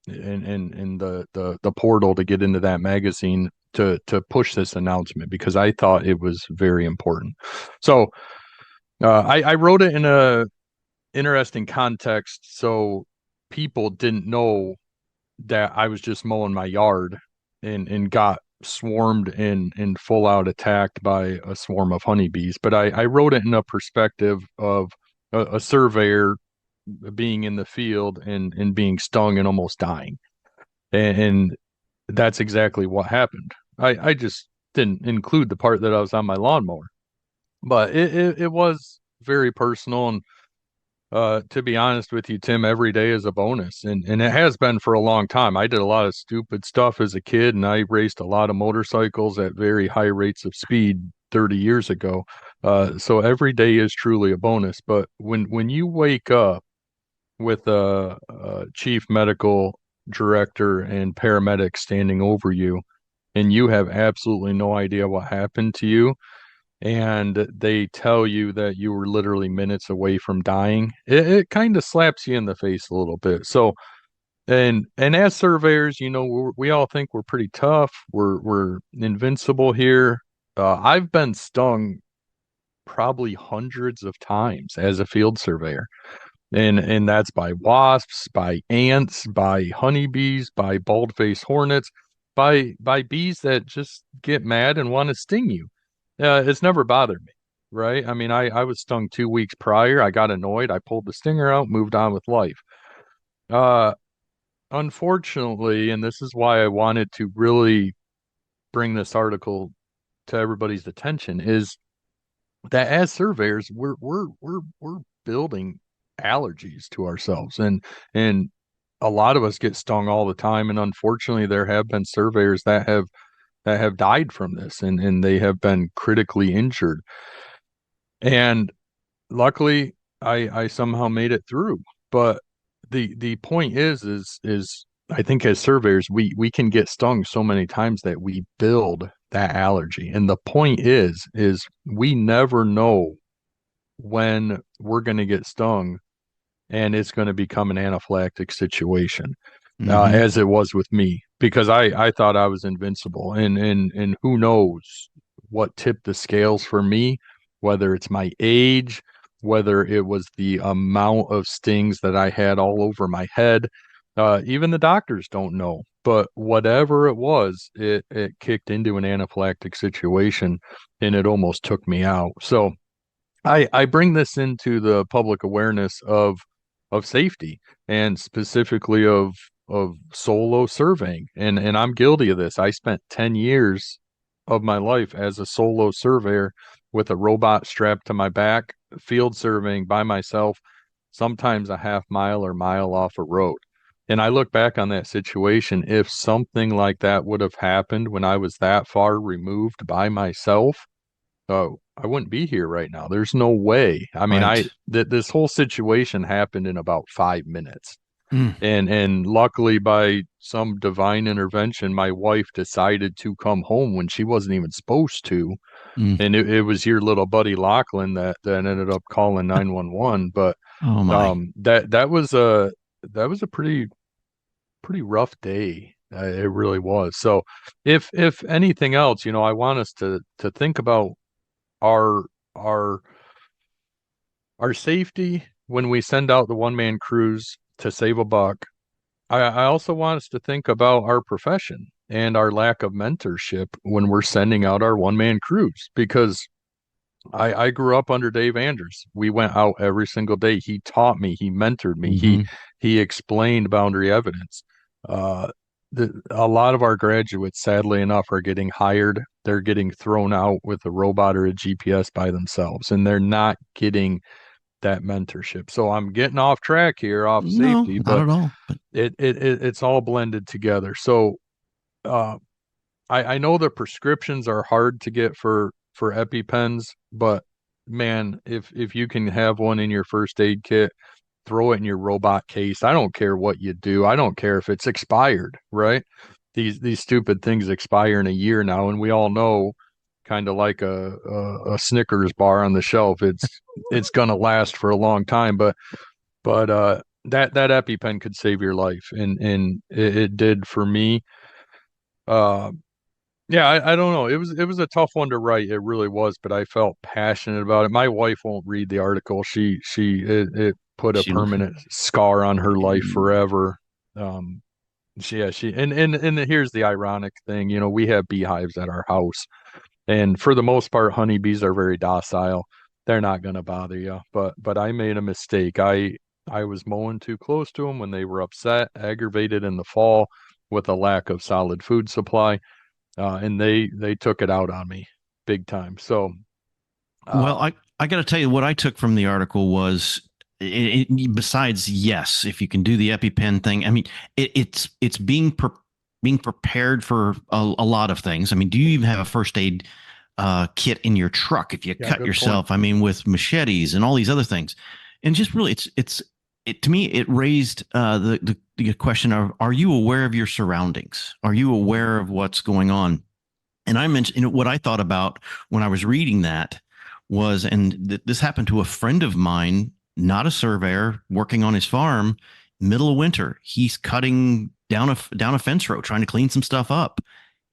in the portal to get into that magazine to push this announcement because I thought it was very important. So I wrote it in a interesting context so people didn't know that I was just mowing my yard and got swarmed and full out attacked by a swarm of honeybees. But I wrote it in a perspective of a surveyor being in the field and being stung and almost dying. And that's exactly what happened. I just didn't include the part that I was on my lawnmower, but it was very personal. And to be honest with you, Tim, every day is a bonus, and it has been for a long time. I did a lot of stupid stuff as a kid, and I raced a lot of motorcycles at very high rates of speed 30 years ago. So every day is truly a bonus. But when you wake up with a chief medical director and paramedics standing over you, and you have absolutely no idea what happened to you, and they tell you that you were literally minutes away from dying, it kind of slaps you in the face a little bit. So, and as surveyors, we all think we're pretty tough. We're invincible here. I've been stung probably hundreds of times as a field surveyor. And that's by wasps, by ants, by honeybees, by bald-faced hornets, by bees that just get mad and want to sting you. It's never bothered me, right? I mean, I was stung 2 weeks prior. I got annoyed. I pulled the stinger out, moved on with life. Uh, Unfortunately, and this is why I wanted to really bring this article to everybody's attention, is that as surveyors, we're building allergies to ourselves, and a lot of us get stung all the time. And unfortunately, there have been surveyors that have died from this, and they have been critically injured. And luckily, I somehow made it through. But the point is I think as surveyors, we can get stung so many times that we build that allergy. And the point is we never know when we're going to get stung and it's going to become an anaphylactic situation, Mm-hmm. as it was with me, because I thought I was invincible, and who knows what tipped the scales for me, whether it's my age, whether it was the amount of stings that I had all over my head. Even the doctors don't know, but whatever it was, it kicked into an anaphylactic situation, and it almost took me out. So I bring this into the public awareness of safety, and specifically of solo surveying. And I'm guilty of this. I spent 10 years of my life as a solo surveyor with a robot strapped to my back, field surveying by myself, sometimes a half mile or mile off a road. And I look back on that situation, if something like that would have happened when I was that far removed by myself, I wouldn't be here right now. There's no way. I mean, Right. this whole situation happened in about 5 minutes. Mm. And luckily, by some divine intervention, my wife decided to come home when she wasn't even supposed to. Mm. And it was your little buddy Lachlan that ended up calling 911. But Oh my. that was a pretty rough day. It really was. So if anything else, I want us to think about our our our safety when we send out the one-man crews to save a buck. I also want us to think about our profession and our lack of mentorship when we're sending out our one-man crews, because I grew up under Dave Andrews. We went out every single day. He taught me, he mentored me, he Mm-hmm. he explained boundary evidence. Uh, a lot of our graduates, sadly enough, are getting hired. They're getting thrown out with a robot or a GPS by themselves, and they're not getting that mentorship. So I'm getting off track here, off No, safety, not but at all. But it's all blended together. So uh, I know the prescriptions are hard to get for EpiPens, but man, if you can have one in your first aid kit, throw it in your robot case. I don't care what you do. I don't care if it's expired, right? These stupid things expire in a year now, and we all know, kind of like a Snickers bar on the shelf, it's gonna last for a long time. But that EpiPen could save your life, and it did for me. Uh, yeah, I don't know. It was a tough one to write. It really was, but I felt passionate about it. My wife won't read the article. It put a she, permanent scar on her life forever. Um, she and here's the ironic thing. You know, we have beehives at our house, and for the most part, honeybees are very docile. They're not going to bother you. But I made a mistake. I was mowing too close to them when they were upset, aggravated in the fall with a lack of solid food supply, and they took it out on me big time. So, well, uh, I got to tell you what I took from the article was besides, yes, if you can do the EpiPen thing, I mean, it's being prepared for a lot of things. I mean, do you even have a first aid kit in your truck if you yeah, cut good point. yourself? I mean, with machetes and all these other things, and just really, it to me, it raised the question of, are you aware of your surroundings? Are you aware of what's going on? And I mentioned, what I thought about when I was reading that was, and this happened to a friend of mine, not a surveyor, working on his farm, middle of winter. He's cutting down a fence row, trying to clean some stuff up.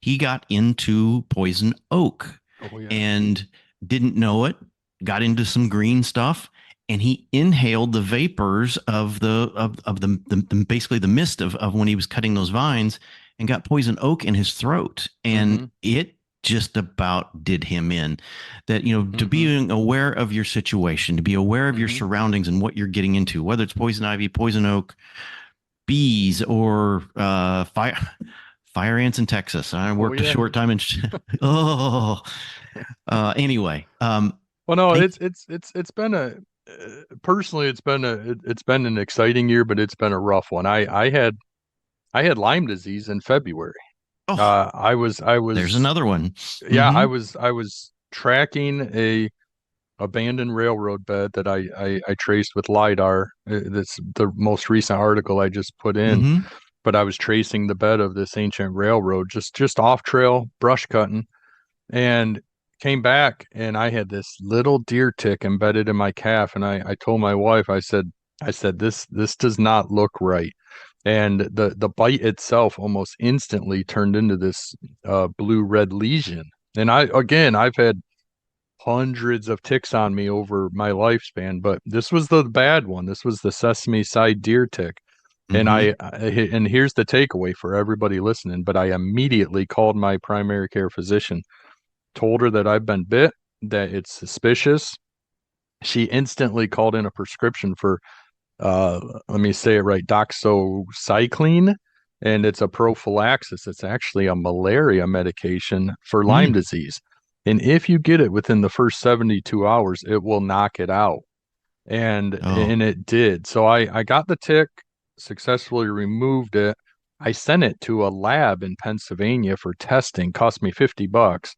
He got into poison oak Oh yeah. and didn't know it. Got into some green stuff, and he inhaled the vapors of the basically the mist of when he was cutting those vines, and got poison oak in his throat, and Mm-hmm. it just about did him in. That, to Mm-hmm. being aware of your situation, to be aware of your Mm-hmm. surroundings and what you're getting into, whether it's poison ivy, poison oak, bees, or fire ants in Texas. I Oh worked a yeah. short time in oh anyway. Well, no, Thank it's been a personally it's been an exciting year, but it's been a rough one. I had Lyme disease in February. oh I There's was another one. yeah, Mm-hmm. I was tracking a abandoned railroad bed that I traced with LiDAR. That's the most recent article I just put in, Mm-hmm. but I was tracing the bed of this ancient railroad, just off trail brush cutting, and came back and I had this little deer tick embedded in my calf, and I told my wife, I said this does not look right. And the bite itself almost instantly turned into this blue red lesion. And I've had hundreds of ticks on me over my lifespan, but this was the bad one. This was the sesame side deer tick. And Mm-hmm. and here's the takeaway for everybody listening, but I immediately called my primary care physician, told her that I've been bit, that it's suspicious. She instantly called in a prescription for let me say it right, doxycycline, and it's a prophylaxis. It's actually a malaria medication for Lyme Mm. disease. And if you get it within the first 72 hours, it will knock it out. Oh. And it did. So I got the tick, successfully removed it. I sent it to a lab in Pennsylvania for testing, cost me $50.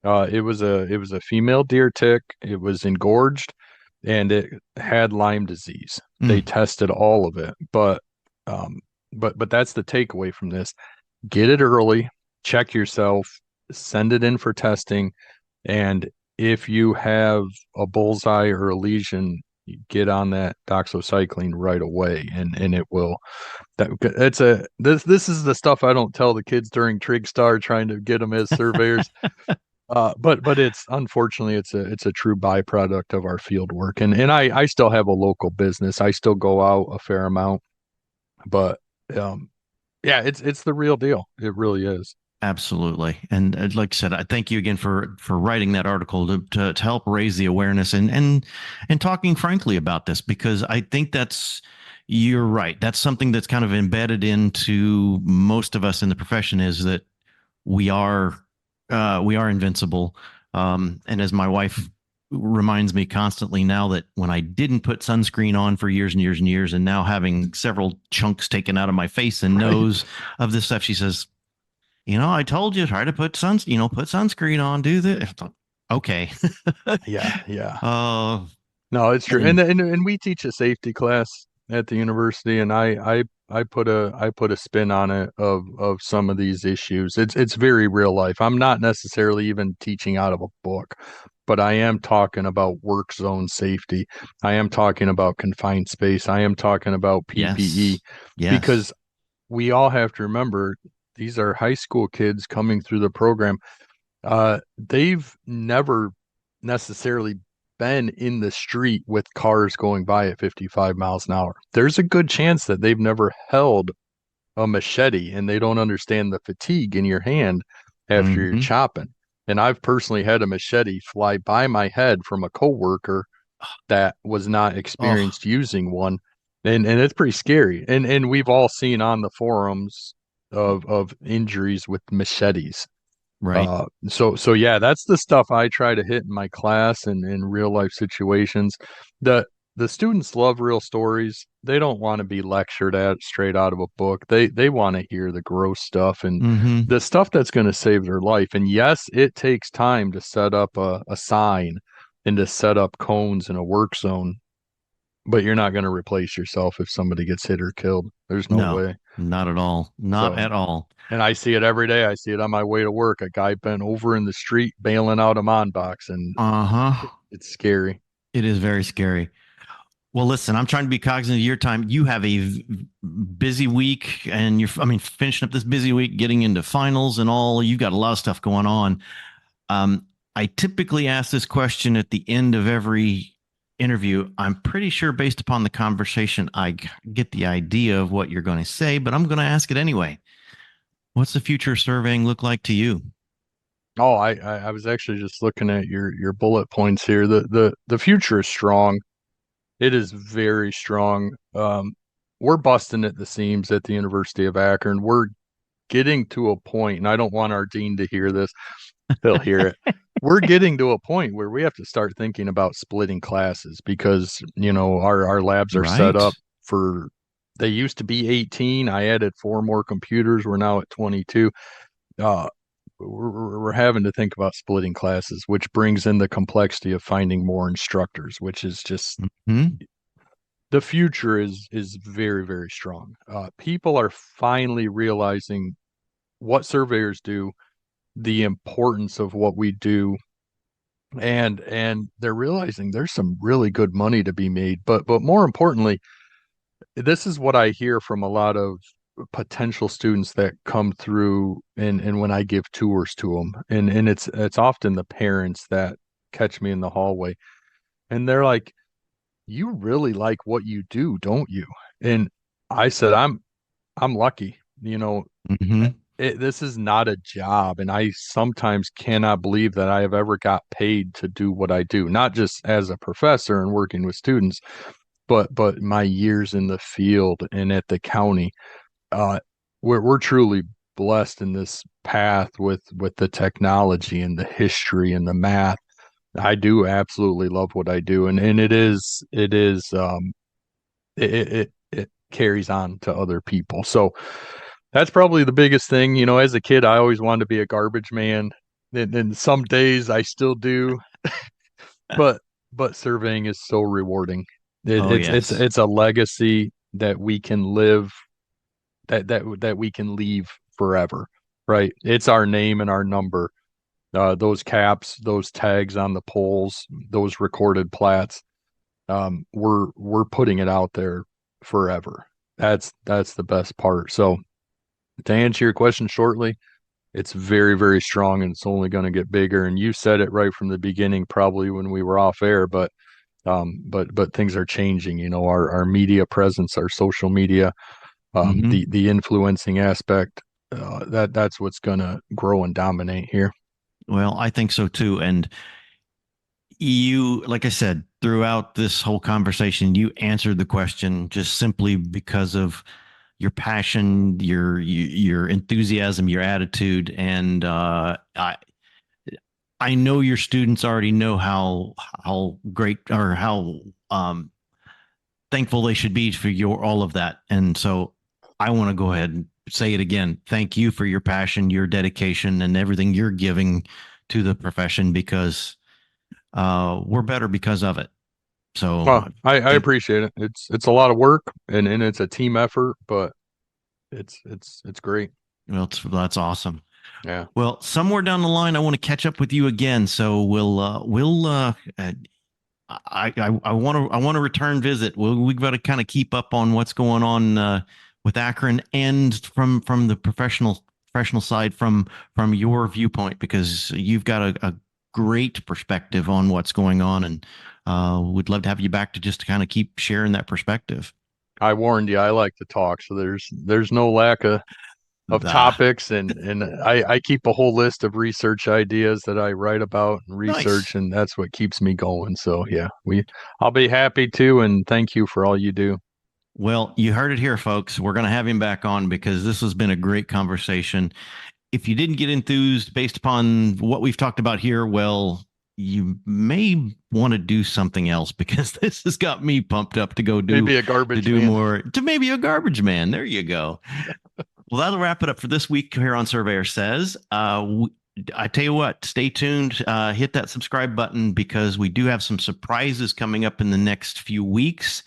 It was a female deer tick. It was engorged, and it had Lyme disease. They Mm. tested all of it, um, but that's the takeaway from this: get it early, check yourself, send it in for testing, and if you have a bullseye or a lesion, you get on that doxycycline right away, and it will. This is the stuff I don't tell the kids during Trig Star, trying to get them as surveyors. But it's unfortunately it's a true byproduct of our field work, and I still have a local business. I still go out a fair amount, but um, yeah, it's the real deal. It really is. Absolutely. And like I said, I thank you again for writing that article to help raise the awareness and talking frankly about this, because I think you're right. That's something that's kind of embedded into most of us in the profession, is that we are we are invincible. And as my wife reminds me constantly now that when I didn't put sunscreen on for years and years and years, and now having several chunks taken out of my face and Right. nose of this stuff, she says, I told you, try to put put sunscreen on, do this. Okay. Yeah, yeah. uh, No, it's true. and And we teach a safety class at the university, and I put a spin on it of some of these issues. It's very real life. I'm not necessarily even teaching out of a book, but I am talking about work zone safety. I am talking about confined space. I am talking about PPE yes, yes. because we all have to remember these are high school kids coming through the program. They've never necessarily been in the street with cars going by at 55 miles an hour. There's a good chance that they've never held a machete and they don't understand the fatigue in your hand after you're Hmm. chopping. And I've personally had a machete fly by my head from a coworker that was not Oh, experienced using one. And it's pretty scary. And we've all seen on the forums of injuries with machetes. right. So yeah, that's the stuff I try to hit in my class and in real life situations. The the students love real stories. They don't want to be lectured at straight out of a book. They want to hear the gross stuff and Hmm. the stuff that's going to save their life. And yes, it takes time to set up a sign and to set up cones in a work zone, but you're not going to replace yourself if somebody gets hit or killed. There's no No, way. not at all. Not So at all. and I see it every day. I see it on my way to work. A guy bent over in the street bailing out a mon box, and Uh-huh. it's scary. It is very scary. Well, listen, I'm trying to be cognizant of your time. You have a busy week and finishing up this busy week, getting into finals and all. You got a lot of stuff going on. Um, I typically ask this question at the end of every interview. I'm pretty sure based upon the conversation, I get the idea of what you're going to say, but I'm going to ask it anyway. What's the future surveying look like to you? Oh, I was actually just looking at your bullet points here. The future is strong. It is very strong. We're busting at the seams at the University of Akron. We're getting to a point, and I don't want our dean to hear this. He'll hear it. We're getting to a point where we have to start thinking about splitting classes because, our labs are set Right. up for they used to be 18. I added four more computers. We're now at 22. Uh, we're having to think about splitting classes, which brings in the complexity of finding more instructors, which is just Hmm. the future is very, very strong. People are finally realizing what surveyors do, the importance of what we do, and they're realizing there's some really good money to be made. But more importantly, this is what I hear from a lot of potential students that come through and when I give tours to them, and it's often the parents that catch me in the hallway, and they're like, "You really like what you do, don't you?" And I said, I'm lucky. Hmm. This is not a job, and I sometimes cannot believe that I have ever got paid to do what I do, not just as a professor and working with students, but my years in the field and at the county. Uh, we're truly blessed in this path with the technology and the history and the math. I do absolutely love what I do, and it carries on to other people. So that's probably the biggest thing. As a kid, I always wanted to be a garbage man, and some days I still do. But surveying is so rewarding. It, Oh, it's yes. it's a legacy that we can live, that we can leave forever. Right? It's our name and our number. Those caps, those tags on the poles, those recorded plats. We're putting it out there forever. That's the best part. So to answer your question shortly, it's very, very strong and it's only going to get bigger. And you said it right from the beginning, probably when we were off air, but things are changing. Our media presence, our social media, Hmm. the influencing aspect, that's what's going to grow and dominate here. Well, I think so too. And like I said, throughout this whole conversation, you answered the question just simply because of your passion, your enthusiasm, your attitude, and I know your students already know how great or how thankful they should be for your all of that. And so I want to go ahead and say it again. Thank you for your passion, your dedication, and everything you're giving to the profession because we're better because of it. Well, So I thank appreciate it. It's a lot of work and it's a team effort, but it's great. well, that's awesome. Yeah. Well, somewhere down the line, I want to catch up with you again. So I want to return visit. We've got to kind of keep up on what's going on with Akron and from the professional side from your viewpoint because you've got a great perspective on what's going on, and we'd love to have you back to just kind of keep sharing that perspective. I warned you, I like to talk, so there's no lack of Ah, topics and I keep a whole list of research ideas that I write about and nice. research and that's what keeps me going. So yeah, we I'll be happy to and thank you for all you do. Well, you heard it here, folks. We're going to have him back on because this has been a great conversation. If you didn't get enthused based upon what we've talked about here, well, you may want to do something else because this has got me pumped up to go Maybe a to garbage do man. more to maybe a garbage man. There you go. Well, that'll wrap it up for this week here on Surveyor Says. I tell you what, stay tuned. Hit that subscribe button because we do have some surprises coming up in the next few weeks.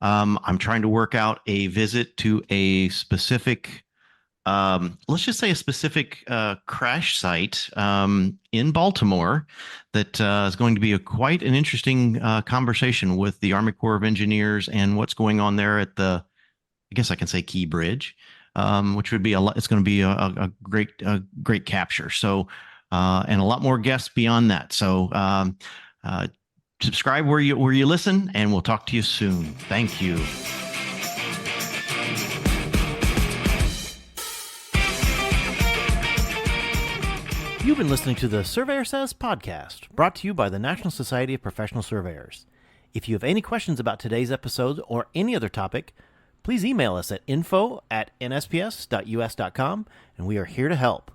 I'm trying to work out a visit to a specific let's just say a specific crash site in Baltimore that is going to be quite an interesting conversation with the Army Corps of Engineers and what's going on there at I guess I can say Key Bridge, which would be a lot. It's going to be a great capture. So, and a lot more guests beyond that. So, uh, subscribe where you listen, and we'll talk to you soon. Thank you. You've been listening to the Surveyor Says podcast, brought to you by the National Society of Professional Surveyors. If you have any questions about today's episode or any other topic, please email us at info@nsps.us.com, and we are here to help.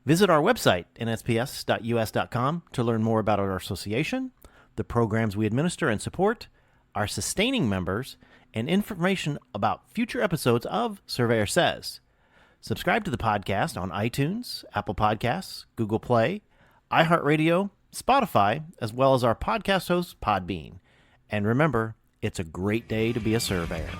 Visit our website, nsps.us.com, to learn more about our association, the programs we administer and support, our sustaining members, and information about future episodes of Surveyor Says. Subscribe to the podcast on iTunes, Apple Podcasts, Google Play, iHeartRadio, Spotify, as well as our podcast host, Podbean. And remember, it's a great day to be a surveyor.